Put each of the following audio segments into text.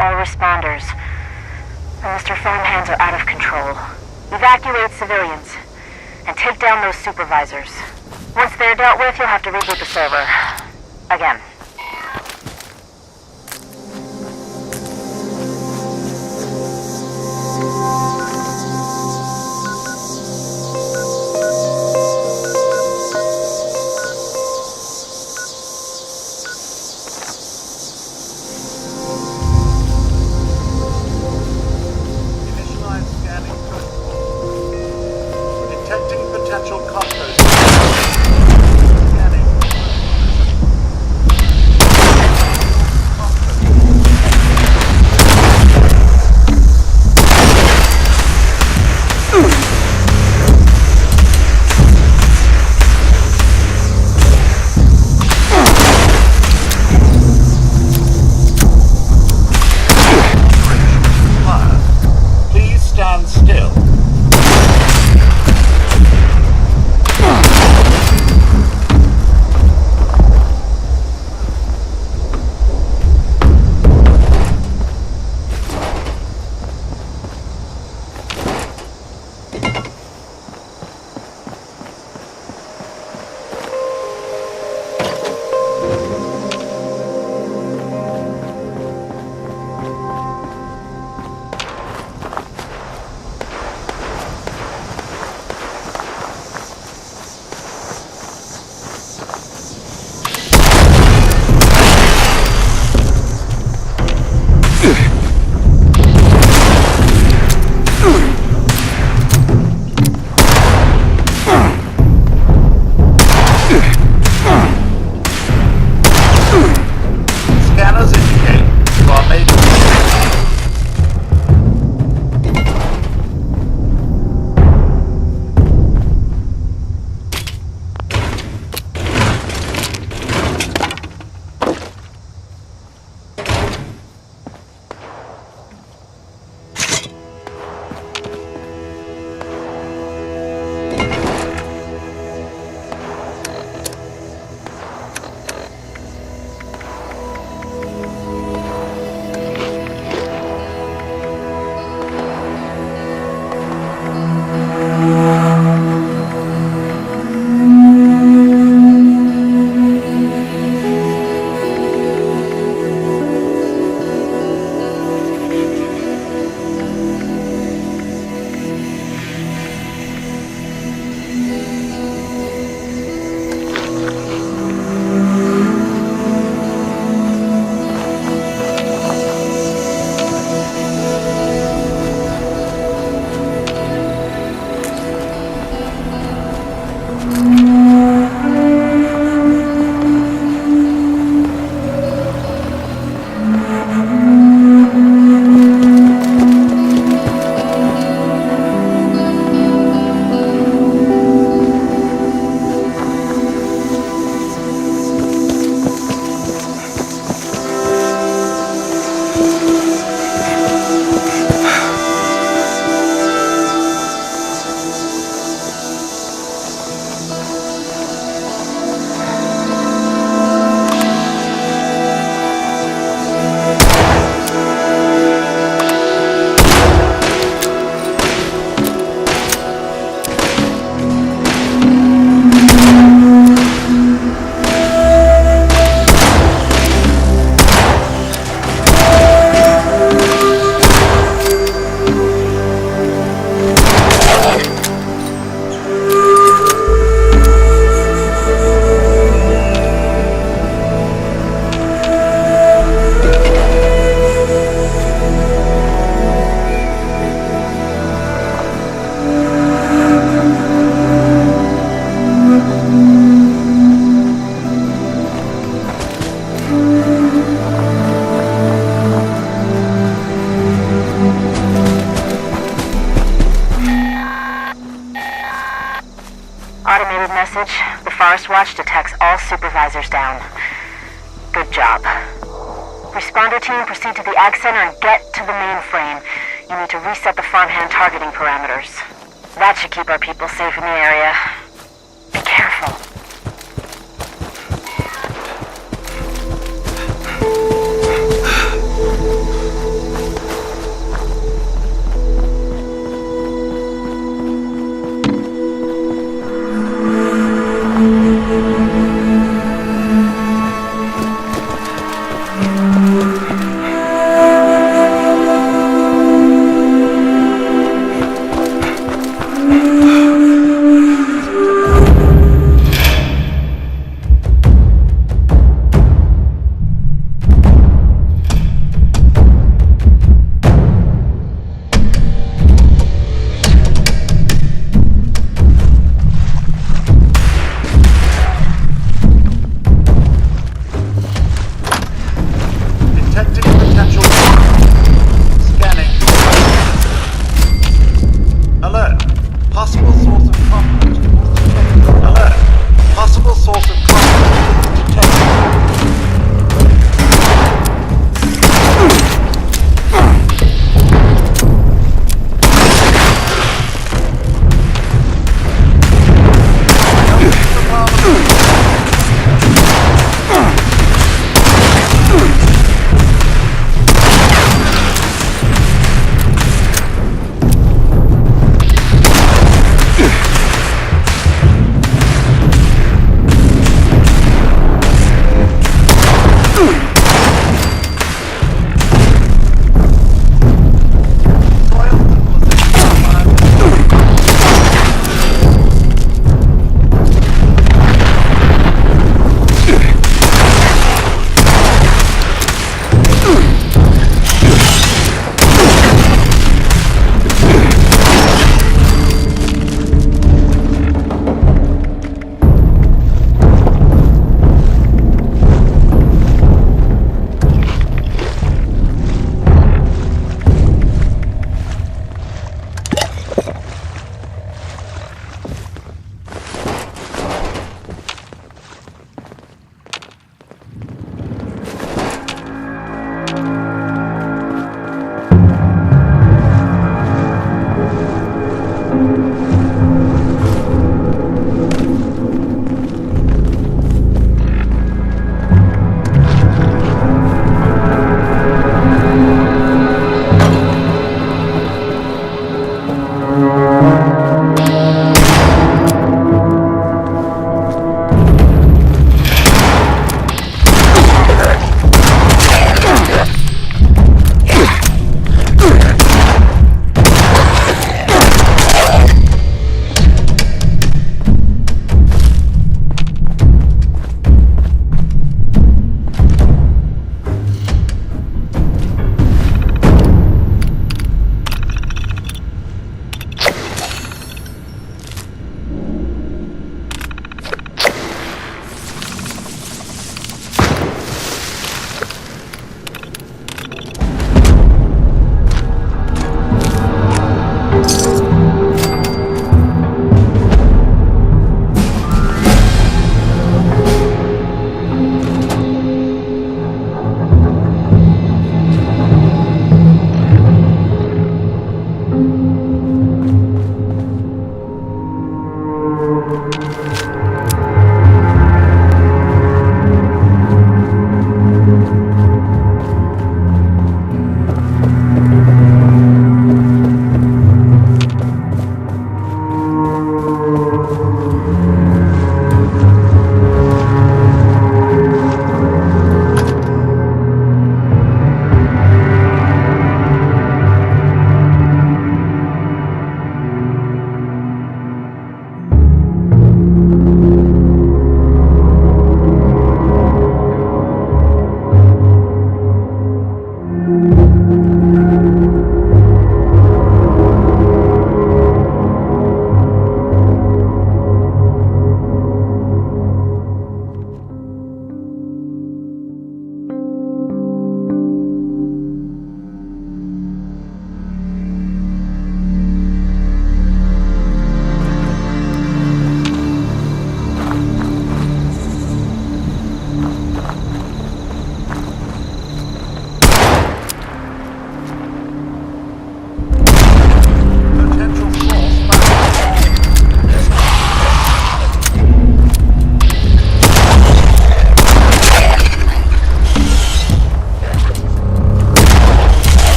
all responders. The Mr. Farmhands are out of control. Evacuate civilians, and take down those supervisors. Once they're dealt with, you'll have to reboot the server. Again. Watch detects all supervisors down. Good job. Responder team, proceed to the Ag Center and get to the mainframe. You need to reset the farmhand targeting parameters. That should keep our people safe in the area. Be careful. potential. Scanning. Alert. Possible source of conflict. Alert. Possible source of conflict detected.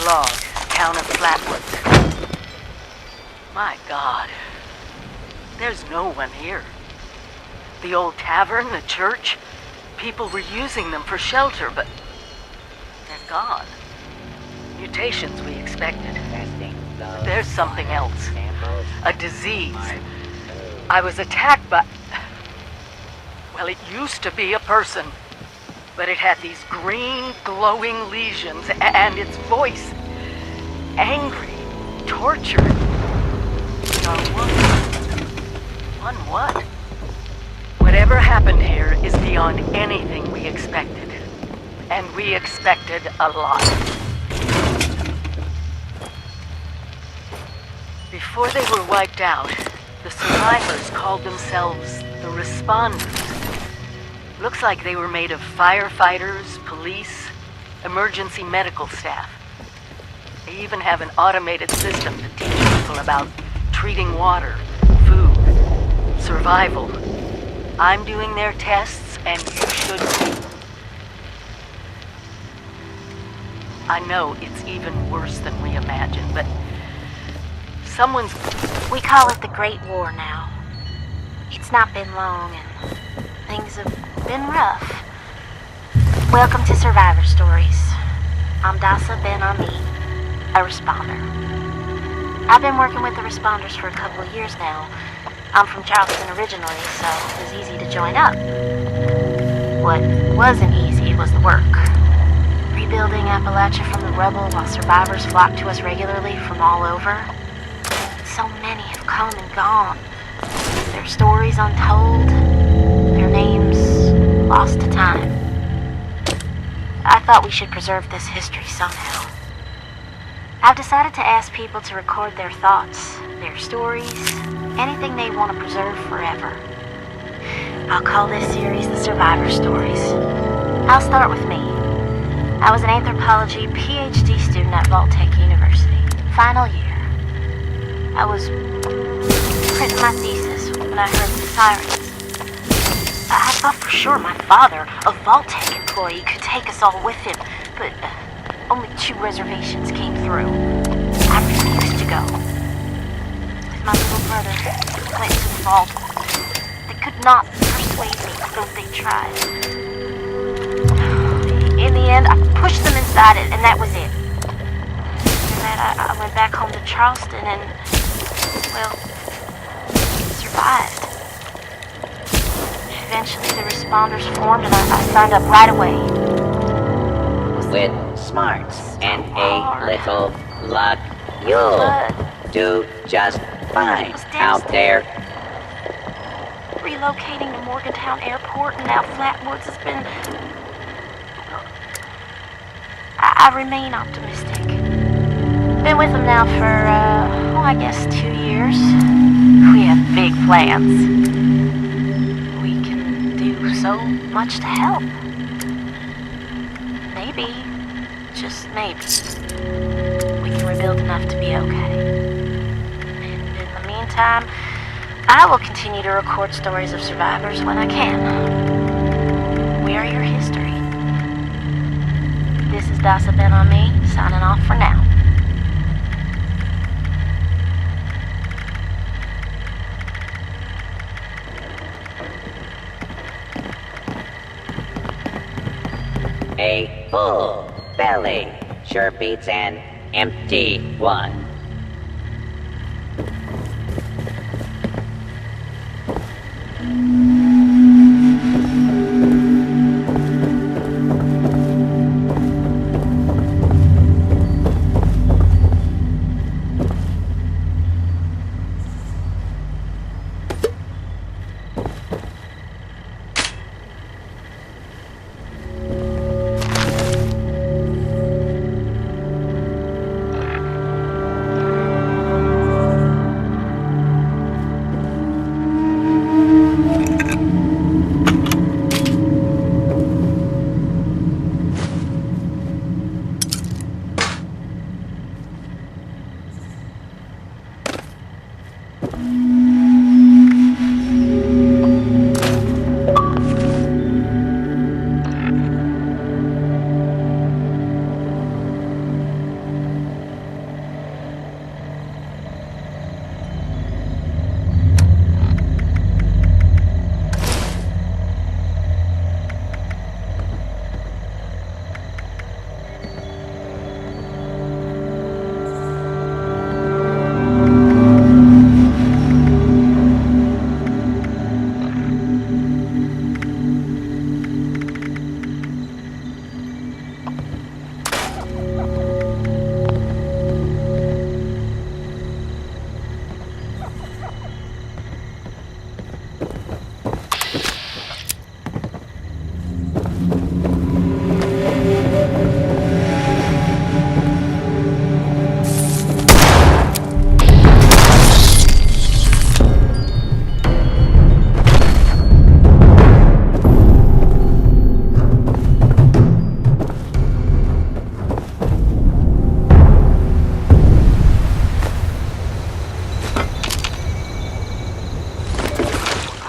log, town of Flatwoods. My God. There's no one here. The old tavern, the church, people were using them for shelter, but they're gone. Mutations we expected. But there's something else. A disease. I was attacked by... Well, it used to be a person. But it had these green, glowing lesions, and its voice. Angry. Tortured. On what? Whatever happened here is beyond anything we expected. And we expected a lot. Before they were wiped out, the survivors called themselves the Responders. Looks like they were made of firefighters, police, emergency medical staff. They even have an automated system to teach people about treating water, food, survival. I'm doing their tests, and you should too. I know it's even worse than we imagined, but someone's... We call it the Great War now. It's not been long, and things have been rough. Welcome to Survivor Stories. I'm Dasa Ben-Ami, a responder. I've been working with the responders for a couple of years now. I'm from Charleston originally, so it was easy to join up. What wasn't easy was the work. Rebuilding Appalachia from the rubble while survivors flock to us regularly from all over. So many have come and gone. Their stories untold, their names lost to time. I thought we should preserve this history somehow. I've decided to ask people to record their thoughts, their stories, anything they want to preserve forever. I'll call this series The Survivor Stories. I'll start with me. I was an anthropology PhD student at Vault-Tec University, final year. I was printing my thesis when I heard the sirens. I thought for sure my father, a Vault-Tec employee, could take us all with him, but only 2 reservations came through. I refused to go. With my little brother, went to the vault. They could not persuade me, though they tried. In the end, I pushed them inside it, and that was it. After that, I went back home to Charleston and, well, survived. Eventually, the responders formed, and I signed up right away. With smarts and a little luck, you'll do just fine out there. Relocating to Morgantown Airport, and now Flatwoods has been... I remain optimistic. Been with them now for, I guess 2 years. We have big plans. We can do so much to help. Maybe, just maybe, we can rebuild enough to be okay. And in the meantime, I will continue to record stories of survivors when I can. We are your history. This is Dasa Ben-Ami, signing off for now. A full belly sure beats an empty one.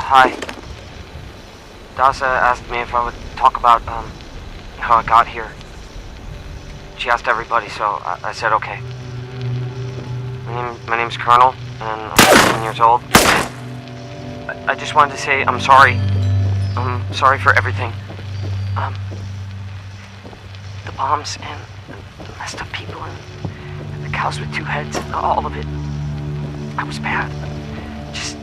Hi. Daza asked me if I would talk about, how I got here. She asked everybody, so I said okay. My name's Colonel, and I'm 10 years old. I just wanted to say I'm sorry. I'm sorry for everything. The bombs and the messed up people and the cows with 2 heads, all of it. I was bad. Just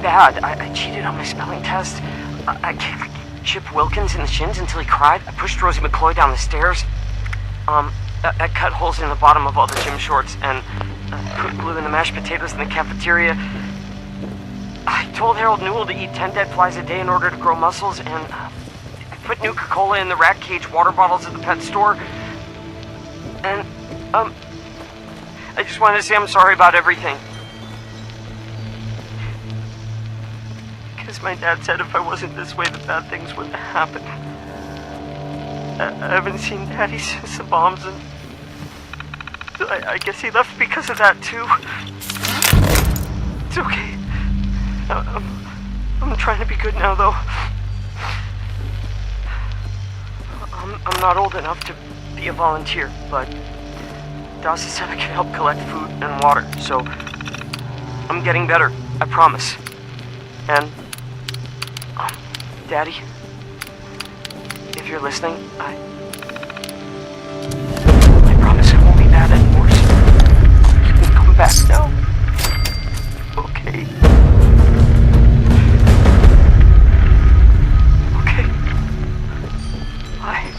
bad. I cheated on my spelling test. I kicked Chip Wilkins in the shins until he cried. I pushed Rosie McCloy down the stairs. I cut holes in the bottom of all the gym shorts and put glue in the mashed potatoes in the cafeteria. I told Harold Newell to eat 10 dead flies a day in order to grow muscles, and I put Nuka-Cola in the rat cage water bottles at the pet store. And, I just wanted to say I'm sorry about everything. Because my dad said if I wasn't this way, the bad things wouldn't happen. I haven't seen Daddy since the bombs, and I guess he left because of that, too. It's okay. I'm trying to be good now, though. I'm not old enough to be a volunteer, but Dawson said I could help collect food and water, so I'm getting better, I promise. And, Daddy, if you're listening, I promise it won't be bad anymore, so you can come back now. Okay. Okay. Bye.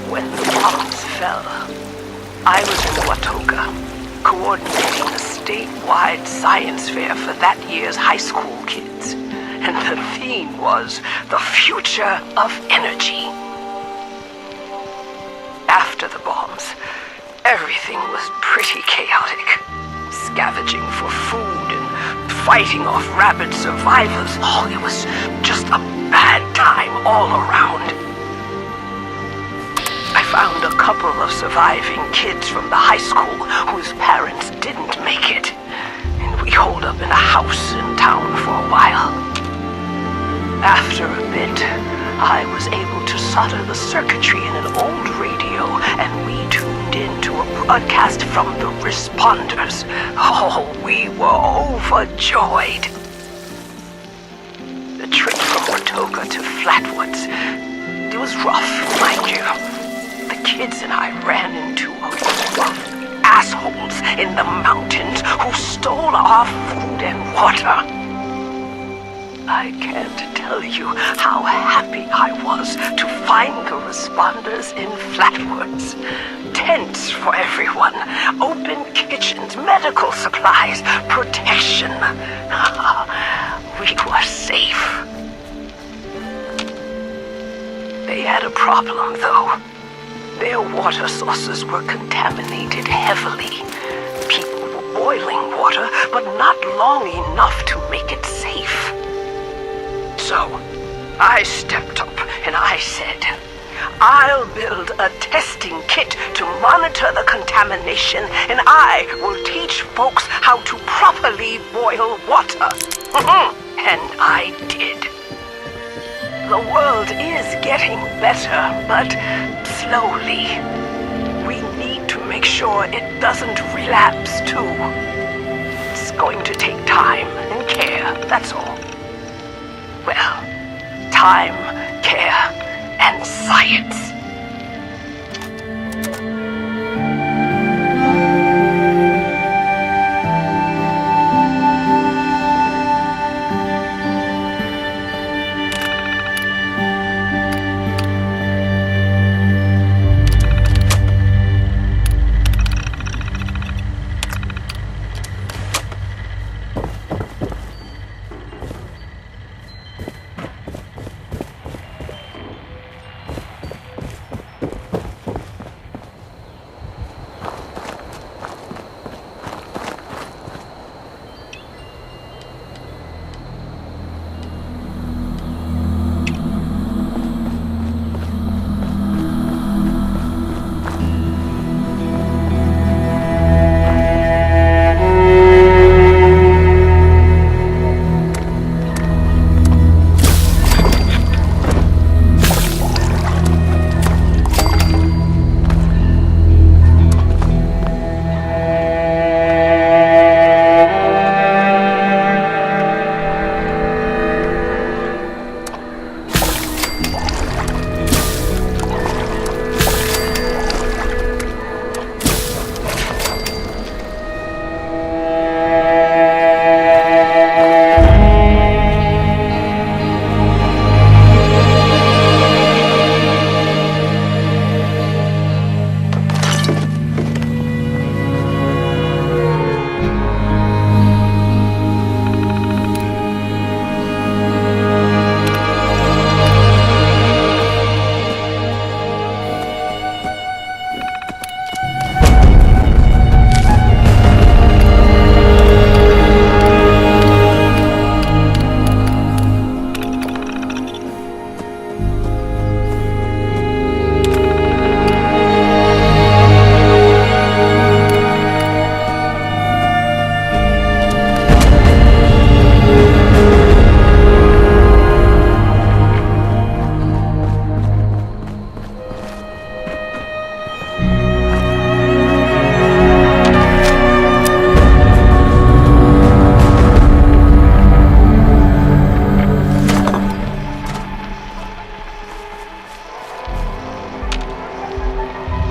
When the bombs fell, I was in Watoga, coordinating a statewide science fair for that year's high school kids. And the theme was the future of energy. After the bombs, everything was pretty chaotic. Scavenging for food and fighting off rabid survivors. Oh, it was just a bad time all around. I found a couple of surviving kids from the high school whose parents didn't make it, and we holed up in a house in town for a while. After a bit, I was able to solder the circuitry in an old radio, and we tuned into a broadcast from the responders. Oh, we were overjoyed. The trip from Watoga to Flatwoods, it was rough, mind you. The kids and I ran into a group of assholes in the mountains who stole our food and water. I can't tell you how happy I was to find the responders in Flatwoods. Tents for everyone, open kitchens, medical supplies, protection. We were safe. They had a problem, though. Their water sources were contaminated heavily. People were boiling water, but not long enough to make it safe. So, I stepped up and I said, I'll build a testing kit to monitor the contamination, and I will teach folks how to properly boil water. And I did. The world is getting better, but slowly. We need to make sure it doesn't relapse too. It's going to take time and care, that's all. Well, time, care, and science.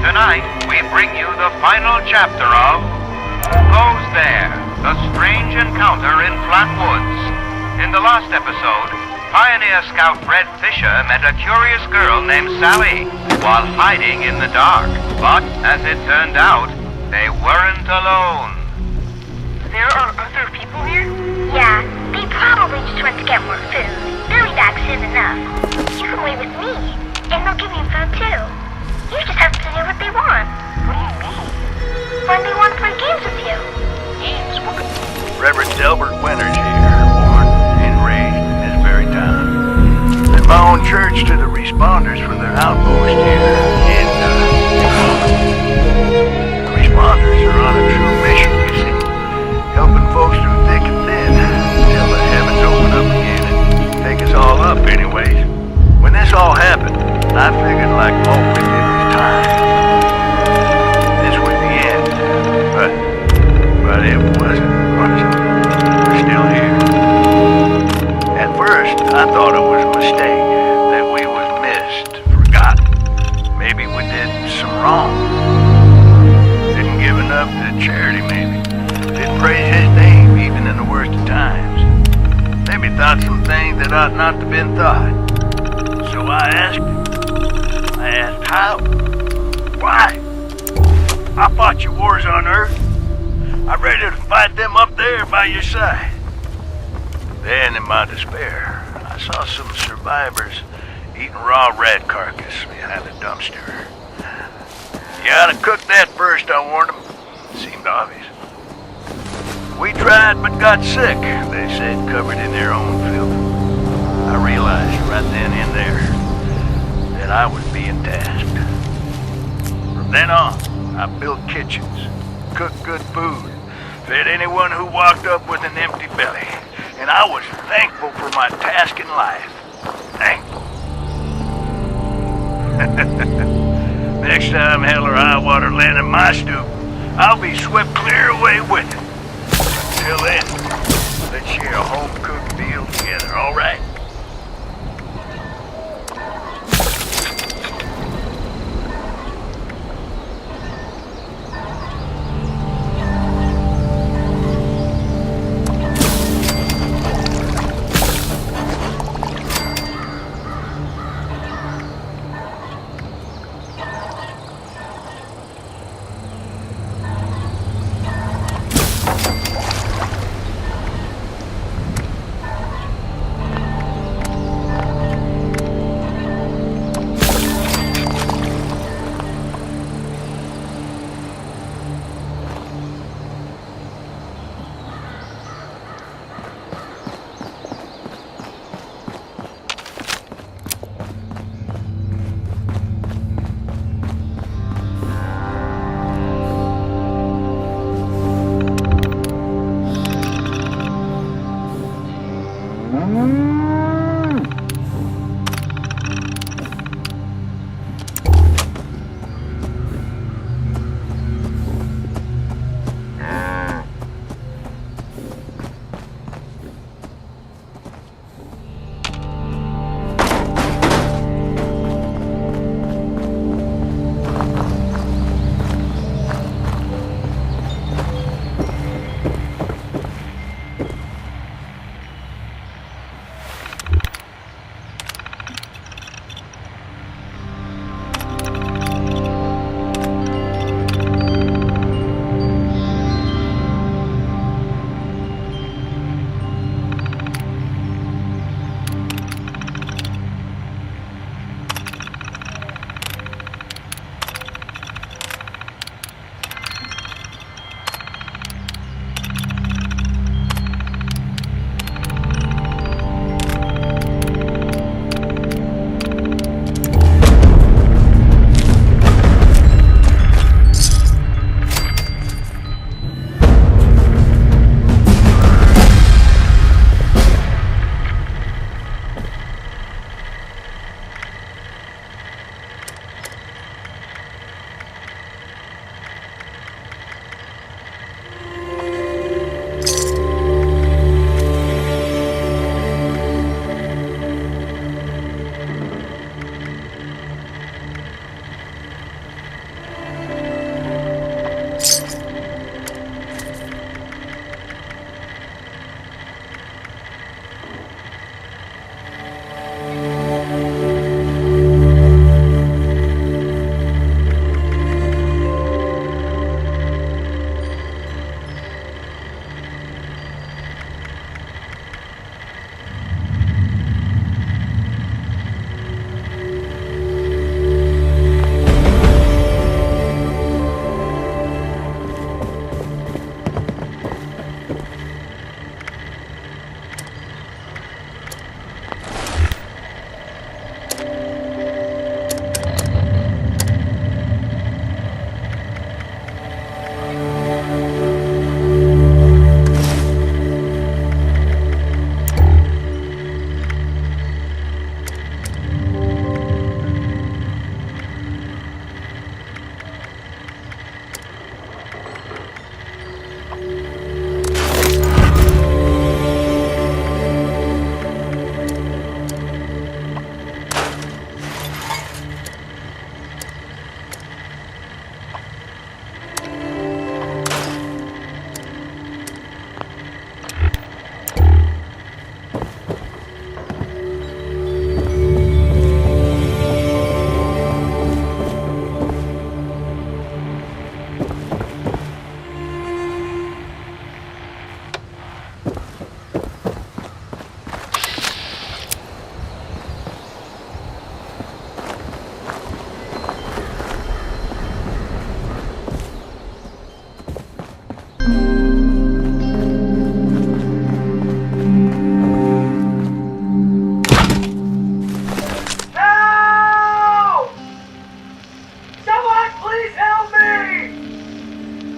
Tonight, we bring you the final chapter of Who Goes There? The Strange Encounter in Flatwoods. In the last episode, Pioneer Scout Red Fisher met a curious girl named Sally while hiding in the dark. But, as it turned out, they weren't alone. There are other people here? Yeah, they probably just went to get more food. They'll be back soon enough. You can wait with me, and they'll give you food too. You just have to do what they want. What do you mean? When they want to play games with you. Games? What? Reverend Delbert Winters here, born and raised in this very town. Led my own church to the responders for their outpost here in the responders are on a true mission, you see, helping folks through thick and thin until the heavens open up again and take us all up anyways. When this all happened, I figured like most it was time. This was the end, but it wasn't. We're still here. At first, I thought it was a mistake, that we was missed, forgotten. Maybe we did some wrong. Didn't give enough to charity, maybe. Didn't praise his name, even in the worst of times. Maybe thought some things that ought not to have been thought. So I asked how? Why? I fought your wars on Earth. I'm ready to fight them up there by your side. Then, in my despair, I saw some survivors eating raw rat carcass behind a dumpster. You ought to cook that first, I warned them. Seemed obvious. We tried but got sick, they said, covered in their own filth. I realized right then and there that I was being tasked. From then on, I built kitchens, cooked good food, fed anyone who walked up with an empty belly, and I was thankful for my task in life. Thankful. Next time hell or high water land in my stoop, I'll be swept clear away with it. Until then, let's share a home-cooked meal together, all right?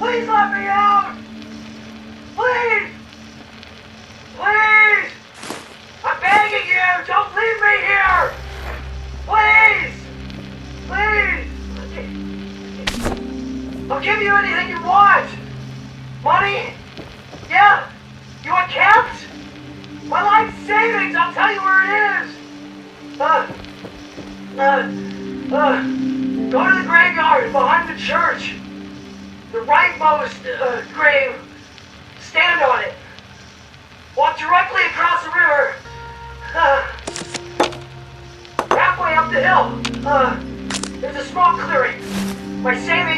Please let me out! Please! Please! I'm begging you! Don't leave me here! Please! Please! I'll give you anything you want! Money? Yeah? You want caps? My life savings! I'll tell you where it is! Go to the graveyard behind the church. The rightmost grave. Stand on it. Walk directly across the river. Halfway up the hill. There's a small clearing. My savings